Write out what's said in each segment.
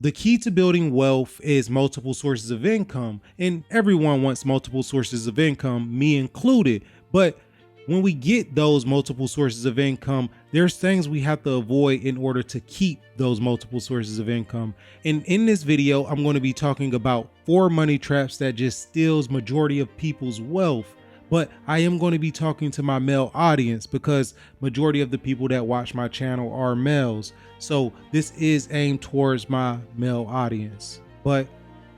The key to building wealth is multiple sources of income, and everyone wants multiple sources of income, me included. But when we get those multiple sources of income, there's things we have to avoid in order to keep those multiple sources of income. And in this video, I'm going to be talking about 4 money traps that just steals majority of people's wealth. But I am going to be talking to my male audience because majority of the people that watch my channel are males. So this is aimed towards my male audience, but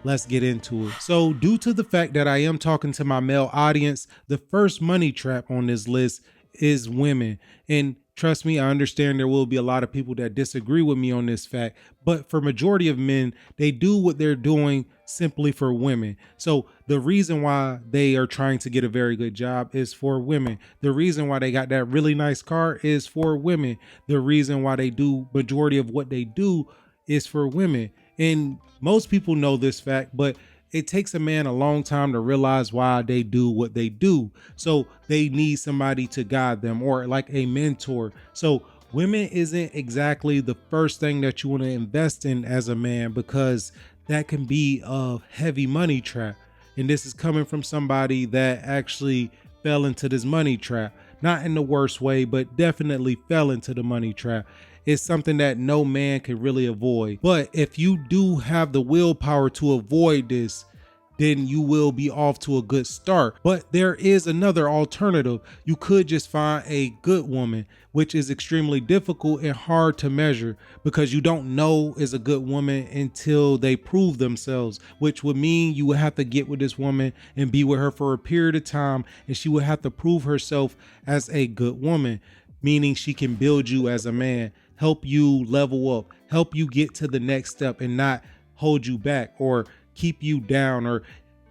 let's get into it. So due to the fact that I am talking to my male audience, the first money trap on this list is women. And trust me, I understand there will be a lot of people that disagree with me on this fact, but for majority of men, they do what they're doing simply for women. So the reason why they are trying to get a very good job is for women. The reason why they got that really nice car is for women. The reason why they do majority of what they do is for women. And most people know this fact, but it takes a man a long time to realize why they do what they do. So they need somebody to guide them, or like a mentor. So women isn't exactly the first thing that you want to invest in as a man, because that can be a heavy money trap. And this is coming from somebody that actually fell into this money trap, not in the worst way, but definitely fell into the money trap. It's something that no man can really avoid. But if you do have the willpower to avoid this, then you will be off to a good start. But there is another alternative. You could just find a good woman, which is extremely difficult and hard to measure, because you don't know is a good woman until they prove themselves, which would mean you would have to get with this woman and be with her for a period of time, and she would have to prove herself as a good woman, meaning she can build you as a man, help you level up, help you get to the next step and not hold you back or keep you down. Or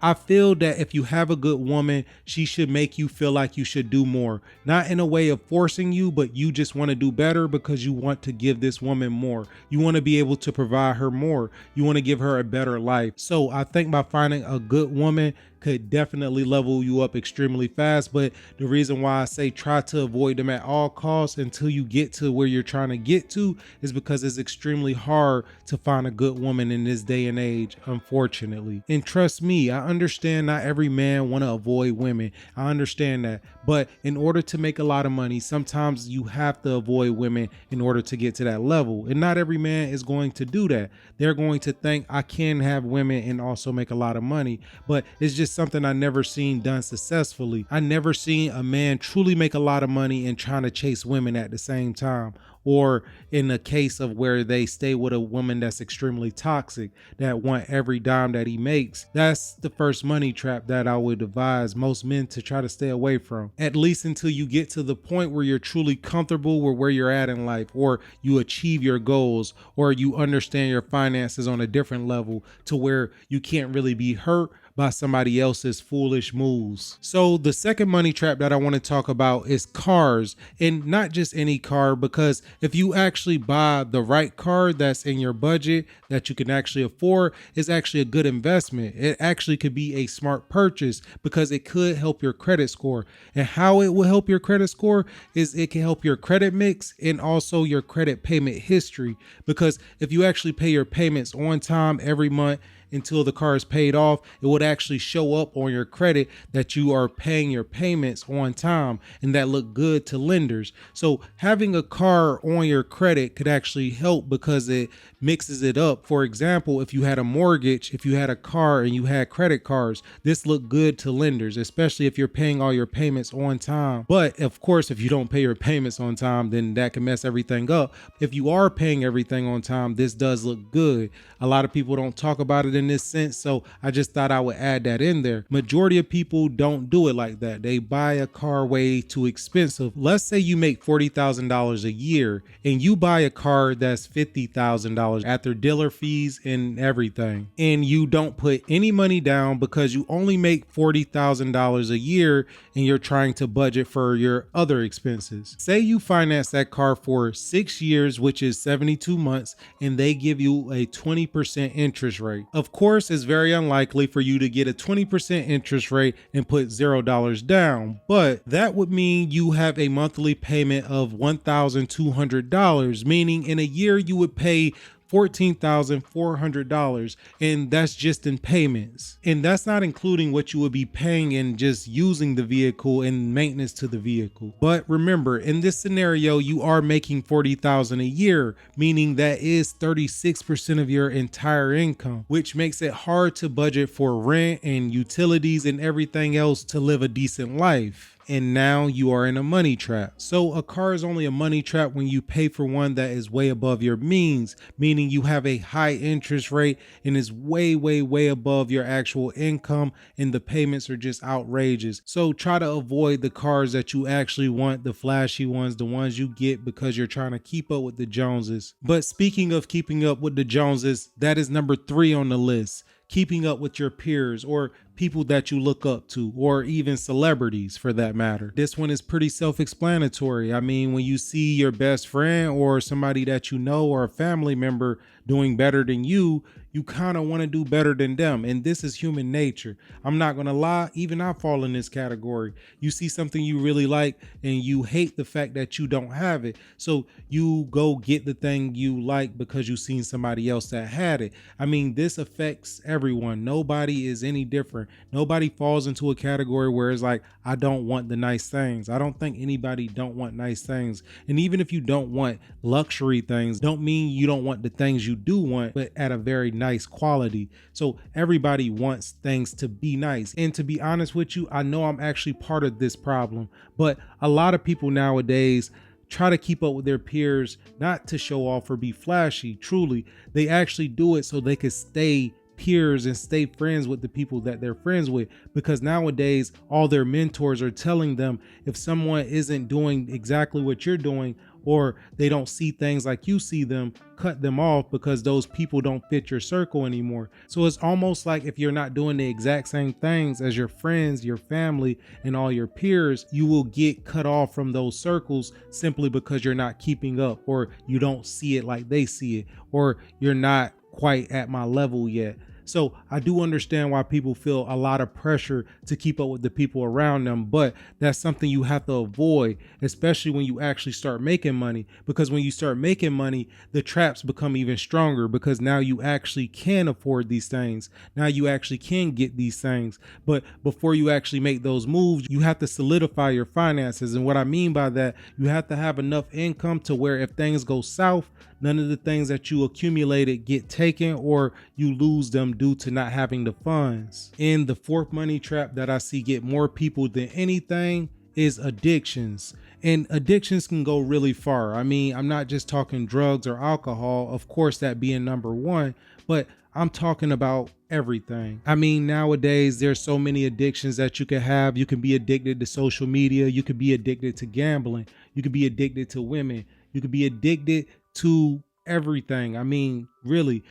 I feel that if you have a good woman, she should make you feel like you should do more, not in a way of forcing you, but you just want to do better because you want to give this woman more. You want to be able to provide her more. You want to give her a better life. So I think by finding a good woman could definitely level you up extremely fast. But the reason why I say try to avoid them at all costs until you get to where you're trying to get to is because it's extremely hard to find a good woman in this day and age, unfortunately. And trust me, I understand not every man want to avoid women. I understand that. But in order to make a lot of money, sometimes you have to avoid women in order to get to that level. And not every man is going to do that. They're going to think I can have women and also make a lot of money. But it's just something I never seen done successfully. I never seen a man truly make a lot of money and trying to chase women at the same time, or in a case of where they stay with a woman that's extremely toxic, that want every dime that he makes. That's the first money trap that I would advise most men to try to stay away from, at least until you get to the point where you're truly comfortable with where you're at in life, or you achieve your goals, or you understand your finances on a different level to where you can't really be hurt by somebody else's foolish moves. So the second money trap that I want to talk about is cars, and not just any car, because if you actually buy the right car that's in your budget that you can actually afford, it's actually a good investment. It actually could be a smart purchase because it could help your credit score. And how it will help your credit score is it can help your credit mix and also your credit payment history, because if you actually pay your payments on time every month until the car is paid off, it would actually show up on your credit that you are paying your payments on time, and that look good to lenders. So having a car on your credit could actually help because it mixes it up. For example, if you had a mortgage, if you had a car and you had credit cards, this look good to lenders, especially if you're paying all your payments on time. But of course, if you don't pay your payments on time, then that can mess everything up. If you are paying everything on time, this does look good. A lot of people don't talk about it in this sense, so I just thought I would add that in there. Majority of people don't do it like that. They buy a car way too expensive. Let's say you make $40,000 a year and you buy a car that's $50,000 after dealer fees and everything, and you don't put any money down because you only make $40,000 a year and you're trying to budget for your other expenses. Say you finance that car for 6 years, which is 72 months, and they give you a 20% interest rate. Of course, it's very unlikely for you to get a 20% interest rate and put $0 down, but that would mean you have a monthly payment of $1,200, meaning in a year you would pay $14,400, and that's just in payments. And that's not including what you would be paying in just using the vehicle and maintenance to the vehicle. But remember, in this scenario, you are making $40,000 a year, meaning that is 36% of your entire income, which makes it hard to budget for rent and utilities and everything else to live a decent life. And now you are in a money trap. So a car is only a money trap when you pay for one that is way above your means, meaning you have a high interest rate and is way, way, way above your actual income, and the payments are just outrageous. So try to avoid the cars that you actually want, the flashy ones, the ones you get because you're trying to keep up with the Joneses. But speaking of keeping up with the Joneses, that is number 3 on the list. Keeping up with your peers or people that you look up to, or even celebrities for that matter. This one is pretty self-explanatory. I mean, when you see your best friend or somebody that you know or a family member doing better than you kind of want to do better than them. And this is human nature. I'm not going to lie, even I fall in this category. You see something you really like and you hate the fact that you don't have it. So you go get the thing you like because you've seen somebody else that had it. I mean, this affects everyone. Nobody is any different. Nobody falls into a category where it's like, I don't want the nice things. I don't think anybody don't want nice things. And even if you don't want luxury things, don't mean you don't want the things you do want, but at a very nice quality. So everybody wants things to be nice. And to be honest with you, I know I'm actually part of this problem, but a lot of people nowadays try to keep up with their peers, not to show off or be flashy. Truly, they actually do it so they could stay peers and stay friends with the people that they're friends with, because nowadays all their mentors are telling them if someone isn't doing exactly what you're doing, or they don't see things like you see them, cut them off because those people don't fit your circle anymore. So it's almost like if you're not doing the exact same things as your friends, your family, and all your peers, you will get cut off from those circles simply because you're not keeping up, or you don't see it like they see it, or you're not quite at my level yet. So I do understand why people feel a lot of pressure to keep up with the people around them, but that's something you have to avoid, especially when you actually start making money, because when you start making money, the traps become even stronger, because now you actually can afford these things. Now you actually can get these things. But before you actually make those moves, you have to solidify your finances. And what I mean by that, you have to have enough income to where if things go south, none of the things that you accumulated get taken or you lose them due to not having the funds. And the fourth money trap that I see get more people than anything is addictions. And addictions can go really far. I mean, I'm not just talking drugs or alcohol, of course that being number one, but I'm talking about everything. I mean, nowadays there's so many addictions that you can have. You can be addicted to social media. You could be addicted to gambling. You could be addicted to women. You could be addicted to everything. I mean, really,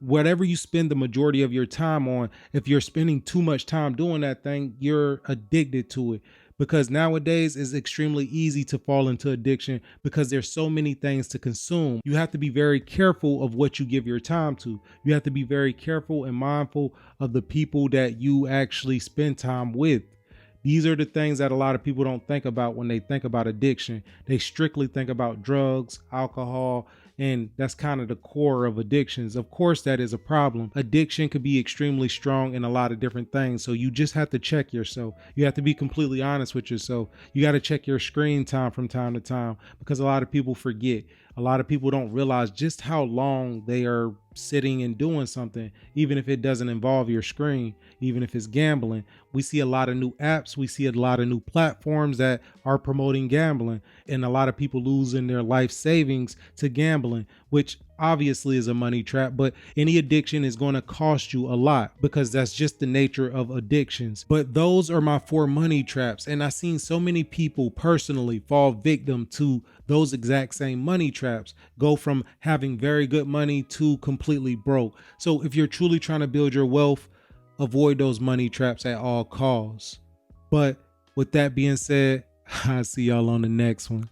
whatever you spend the majority of your time on, if you're spending too much time doing that thing, you're addicted to it. Because nowadays it's extremely easy to fall into addiction because there's so many things to consume. You have to be very careful of what you give your time to. You have to be very careful and mindful of the people that you actually spend time with. These are the things that a lot of people don't think about when they think about addiction. They strictly think about drugs, alcohol, and that's kind of the core of addictions. Of course, that is a problem. Addiction could be extremely strong in a lot of different things. So you just have to check yourself. You have to be completely honest with yourself. You got to check your screen time from time to time, because a lot of people forget. A lot of people don't realize just how long they are sitting and doing something, even if it doesn't involve your screen, even if it's gambling. We see a lot of new apps. We see a lot of new platforms that are promoting gambling, and a lot of people losing their life savings to gambling, which obviously is a money trap. But any addiction is going to cost you a lot, because that's just the nature of addictions. But those are my 4 money traps, and I've seen so many people personally fall victim to those exact same money traps, go from having very good money to completely broke. So if you're truly trying to build your wealth, avoid those money traps at all costs. But with that being said, I'll see y'all on the next one.